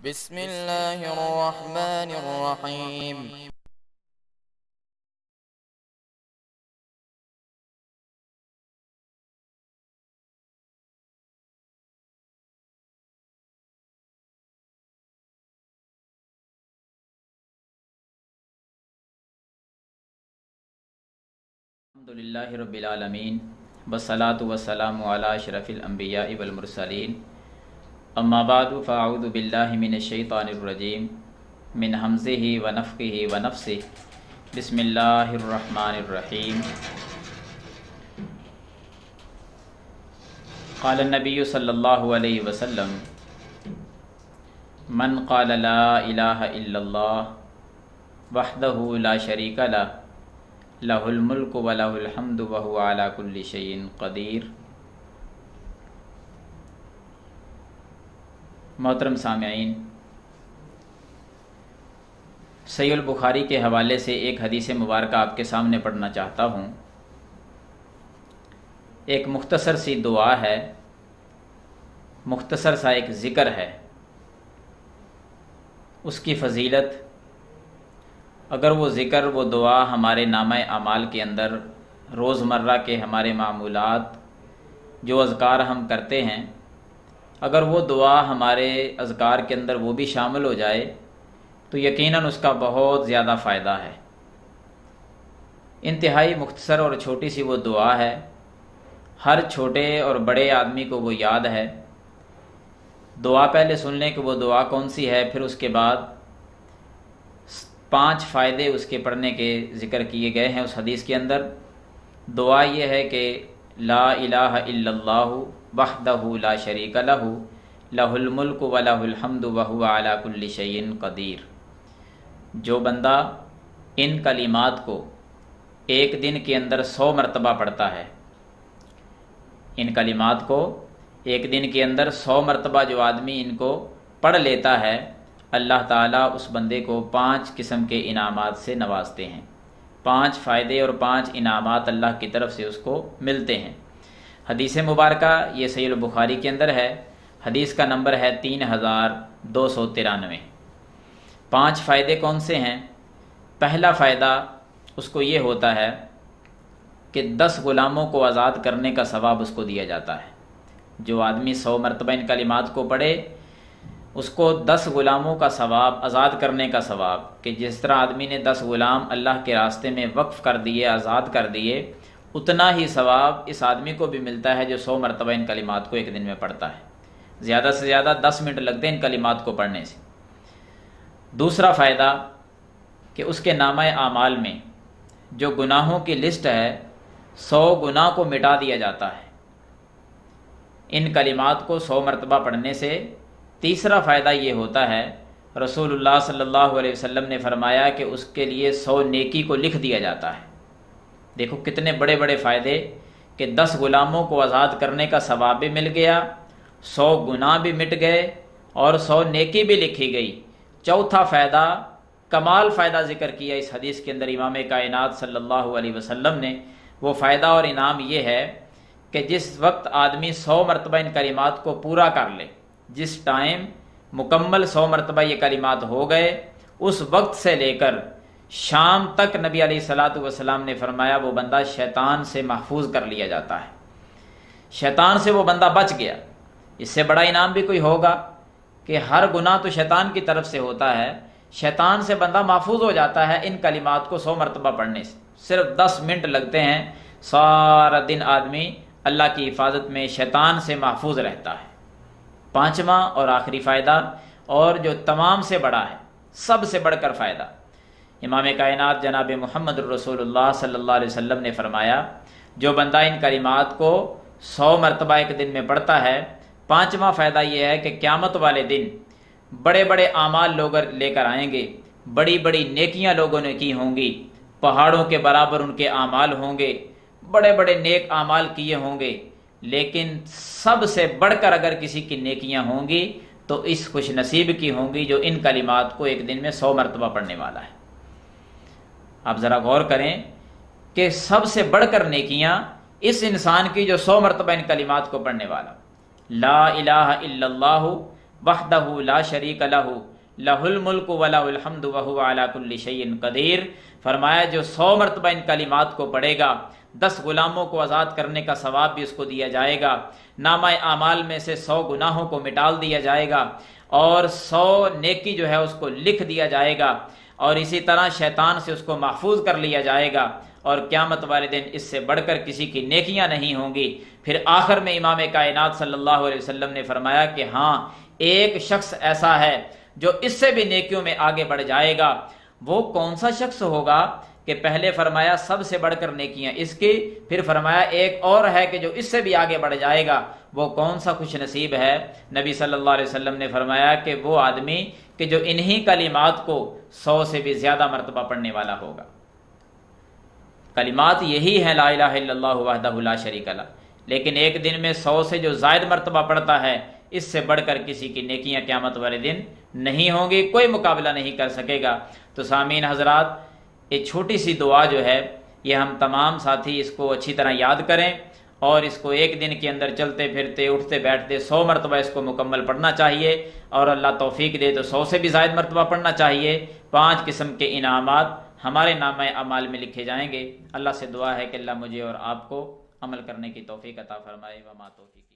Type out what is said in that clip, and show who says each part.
Speaker 1: بسم الله الرحمن الرحيم.
Speaker 2: الحمدللہ رب العالمین والصلاة والسلام علی اشرف الانبیاء والمرسلین اما بعد فاعوذ باللہ من الشیطان الرجیم من حمزہ ونفخہ ونفثہ بسم اللہ الرحمن الرحیم قال النبی صلی اللہ علیہ وسلم من قال لا الہ الا اللہ وحدہ لا شریک لہ لہ الملک و لہ الحمد وہو علی کل شیء قدیر۔ محترم سامعین، صحیح البخاری کے حوالے سے ایک حدیث مبارکہ آپ کے سامنے پڑھنا چاہتا ہوں۔ ایک مختصر سی دعا ہے، مختصر سا ایک ذکر ہے، اس کی فضیلت، اگر وہ ذکر وہ دعا ہمارے نامہ اعمال کے اندر روزمرہ کے ہمارے معمولات جو اذکار ہم کرتے ہیں، اگر وہ دعا ہمارے اذکار کے اندر وہ بھی شامل ہو جائے تو یقیناً اس کا بہت زیادہ فائدہ ہے۔ انتہائی مختصر اور چھوٹی سی وہ دعا ہے، ہر چھوٹے اور بڑے آدمی کو وہ یاد ہے۔ دعا پہلے سن لیں کہ وہ دعا کون سی ہے، پھر اس کے بعد 5 فائدے اس کے پڑھنے کے ذکر کیے گئے ہیں اس حدیث کے اندر۔ دعا یہ ہے کہ لا الہ الا اللہ وحدہ لا شریک لہ لہ الملک و لہ الحمد وہو علی کل شیء قدیر۔ جو بندہ ان کلمات کو ایک دن کے اندر 100 مرتبہ پڑھتا ہے، ان کلمات کو ایک دن کے اندر 100 مرتبہ جو آدمی ان کو پڑھ لیتا ہے، اللہ تعالیٰ اس بندے کو 5 قسم کے انعامات سے نوازتے ہیں۔ 5 فائدے اور 5 انعامات اللہ کی طرف سے اس کو ملتے ہیں۔ حدیث مبارکہ یہ صحیح البخاری کے اندر ہے، حدیث کا نمبر ہے 3293۔ 5 فائدے کون سے ہیں؟ پہلا فائدہ اس کو یہ ہوتا ہے کہ 10 غلاموں کو آزاد کرنے کا ثواب اس کو دیا جاتا ہے۔ جو آدمی 100 مرتبہ ان کلمات کو پڑھے، اس کو 10 غلاموں کا ثواب، آزاد کرنے کا ثواب، کہ جس طرح آدمی نے 10 غلام اللہ کے راستے میں وقف کر دیے، آزاد کر دیے، اتنا ہی ثواب اس آدمی کو بھی ملتا ہے جو 100 مرتبہ ان کلمات کو ایک دن میں پڑھتا ہے۔ زیادہ سے زیادہ 10 منٹ لگتے ہیں ان کلمات کو پڑھنے سے۔ دوسرا فائدہ کہ اس کے نامہ اعمال میں جو گناہوں کی لسٹ ہے، 100 گناہ کو مٹا دیا جاتا ہے ان کلمات کو 100 مرتبہ پڑھنے سے۔ تیسرا فائدہ یہ ہوتا ہے، رسول اللہ صلی اللہ علیہ وسلم نے فرمایا کہ اس کے لیے 100 نیکی کو لکھ دیا جاتا ہے۔ دیکھو کتنے بڑے بڑے فائدے، کہ 10 غلاموں کو آزاد کرنے کا ثواب بھی مل گیا، 100 گناہ بھی مٹ گئے اور 100 نیکی بھی لکھی گئی۔ چوتھا فائدہ، کمال فائدہ ذکر کیا اس حدیث کے اندر امام کائنات صلی اللہ علیہ وسلم نے۔ وہ فائدہ اور انعام یہ ہے کہ جس وقت آدمی 100 مرتبہ ان کلمات کو پورا کر لے، جس ٹائم مکمل 100 مرتبہ یہ کلمات ہو گئے، اس وقت سے لے کر شام تک نبی علیہ الصلاۃ والسلام نے فرمایا وہ بندہ شیطان سے محفوظ کر لیا جاتا ہے، شیطان سے وہ بندہ بچ گیا۔ اس سے بڑا انعام بھی کوئی ہوگا کہ ہر گناہ تو شیطان کی طرف سے ہوتا ہے، شیطان سے بندہ محفوظ ہو جاتا ہے ان کلمات کو 100 مرتبہ پڑھنے سے۔ صرف 10 منٹ لگتے ہیں، سارا دن آدمی اللہ کی حفاظت میں شیطان سے محفوظ رہتا ہے۔ 5واں اور آخری فائدہ، اور جو تمام سے بڑا ہے، سب سے بڑھ کر فائدہ، امام کائنات جناب محمد الرسول اللہ صلی اللہ علیہ وسلم نے فرمایا جو بندہ ان کلمات کو 100 مرتبہ ایک دن میں پڑھتا ہے، 5واں فائدہ یہ ہے کہ قیامت والے دن بڑے بڑے اعمال لوگ لے کر آئیں گے، بڑی بڑی نیکیاں لوگوں نے کی ہوں گی، پہاڑوں کے برابر ان کے اعمال ہوں گے، بڑے بڑے نیک اعمال کیے ہوں گے، لیکن سب سے بڑھ کر اگر کسی کی نیکیاں ہوں گی تو اس خوش نصیب کی ہوں گی جو ان کلمات کو ایک دن میں 100 مرتبہ پڑھنے والا ہے۔ آپ ذرا غور کریں کہ سب سے بڑھ کر نیکیاں اس انسان کی جو 100 مرتبہ ان کلمات کو پڑھنے والا، لا الہ الا اللہ وحدہ لا شریک لہ لہ الملک ولہ الحمد وہو علی کل شیء قدیر۔ فرمایا جو 100 مرتبہ ان کلمات کو پڑھے گا 10 غلاموں کو آزاد کرنے کا ثواب بھی اس کو دیا جائے گا، نامہ اعمال میں سے 100 گناہوں کو مٹال دیا جائے گا، اور 100 نیکی جو ہے اس کو لکھ دیا جائے گا، اور اسی طرح شیطان سے اس کو محفوظ کر لیا جائے گا، اور قیامت والے دن اس سے بڑھ کر کسی کی نیکیاں نہیں ہوں گی۔ پھر آخر میں امام کائنات صلی اللہ علیہ وسلم نے فرمایا کہ ہاں ایک شخص ایسا ہے جو اس سے بھی نیکیوں میں آگے بڑھ جائے گا۔ وہ کون سا شخص ہوگا کہ پہلے فرمایا سب سے بڑھ کر نیکیاں اس کی، پھر فرمایا ایک اور ہے کہ جو اس سے بھی آگے بڑھ جائے گا، وہ کون سا خوش نصیب ہے؟ نبی صلی اللہ علیہ وسلم نے فرمایا کہ وہ آدمی کہ جو انہی کلمات کو 100 سے بھی زیادہ مرتبہ پڑھنے والا ہوگا۔ کلمات یہی ہیں لا الہ الا اللہ وحدہ لا شریک لہ، لیکن ایک دن میں 100 سے جو زائد مرتبہ پڑھتا ہے اس سے بڑھ کر کسی کی نیکیاں قیامت والے دن نہیں ہوں گی، کوئی مقابلہ نہیں کر سکے گا۔ تو سامعین حضرات، یہ چھوٹی سی دعا جو ہے یہ ہم تمام ساتھی اس کو اچھی طرح یاد کریں، اور اس کو ایک دن کے اندر چلتے پھرتے اٹھتے بیٹھتے 100 مرتبہ اس کو مکمل پڑھنا چاہیے، اور اللہ توفیق دے تو 100 سے بھی زائد مرتبہ پڑھنا چاہیے۔ 5 قسم کے انعامات ہمارے نامہ اعمال میں لکھے جائیں گے۔ اللہ سے دعا ہے کہ اللہ مجھے اور آپ کو عمل کرنے کی توفیق عطا فرمائے۔ وما توفیق